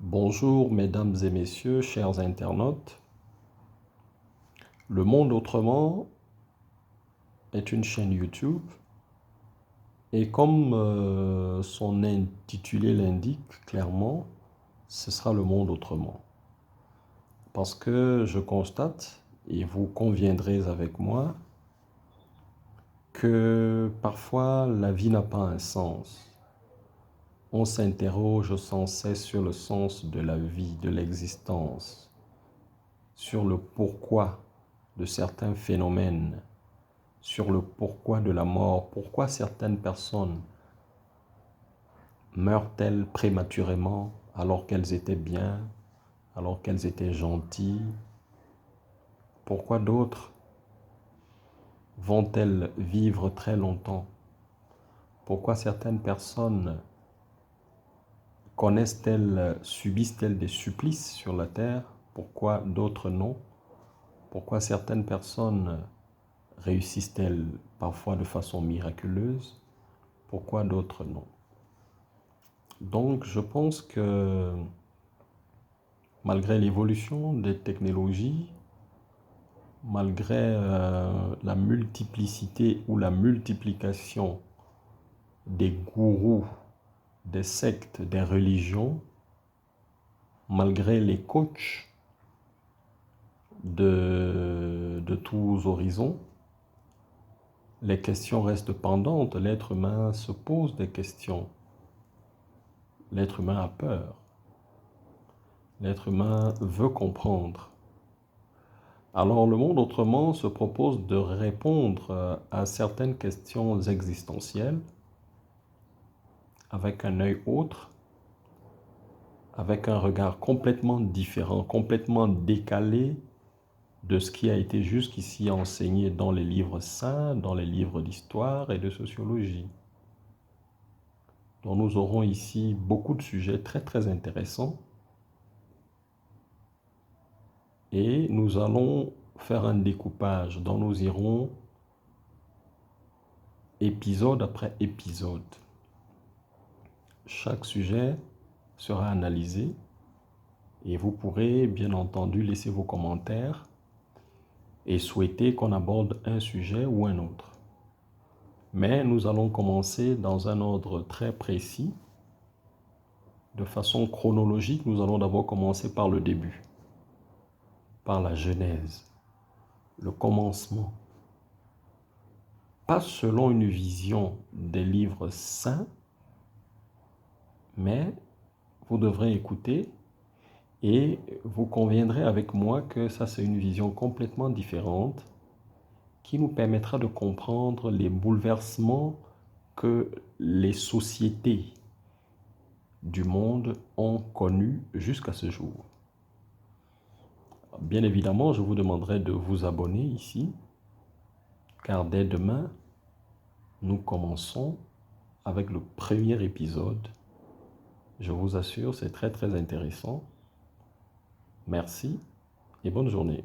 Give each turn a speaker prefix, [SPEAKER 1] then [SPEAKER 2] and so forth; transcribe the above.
[SPEAKER 1] Bonjour mesdames et messieurs, chers internautes. Le Monde Autrement est une chaîne YouTube et comme son intitulé l'indique clairement, ce sera le monde autrement. Parce que je constate, et vous conviendrez avec moi, que parfois la vie n'a pas un sens. On s'interroge sans cesse sur le sens de la vie, de l'existence, sur le pourquoi de certains phénomènes, sur le pourquoi de la mort, pourquoi certaines personnes meurent-elles prématurément alors qu'elles étaient bien, alors qu'elles étaient gentilles, pourquoi d'autres vont-elles vivre très longtemps, pourquoi certaines personnes connaissent-elles, subissent-elles des supplices sur la terre, pourquoi d'autres non, pourquoi certaines personnes réussissent-elles parfois de façon miraculeuse, pourquoi d'autres non. Donc je pense que malgré l'évolution des technologies, malgré la multiplicité ou la multiplication des gourous, des sectes, des religions, malgré les coachs de tous horizons, les questions restent pendantes. L'être humain se pose des questions. L'être humain a peur. L'être humain veut comprendre. Alors le monde autrement se propose de répondre à certaines questions existentielles avec un œil autre, avec un regard complètement différent, complètement décalé de ce qui a été jusqu'ici enseigné dans les livres saints, dans les livres d'histoire et de sociologie. Donc nous aurons ici beaucoup de sujets très très intéressants et nous allons faire un découpage dont nous irons épisode après épisode. Chaque sujet sera analysé et vous pourrez bien entendu laisser vos commentaires et souhaiter qu'on aborde un sujet ou un autre. Mais nous allons commencer dans un ordre très précis. De façon chronologique, nous allons d'abord commencer par le début, par la genèse, le commencement. Pas selon une vision des livres saints, mais vous devrez écouter et vous conviendrez avec moi que ça c'est une vision complètement différente qui nous permettra de comprendre les bouleversements que les sociétés du monde ont connus jusqu'à ce jour. Bien évidemment, je vous demanderai de vous abonner ici, car dès demain, nous commençons avec le premier épisode. Je vous assure, c'est très très intéressant. Merci et bonne journée.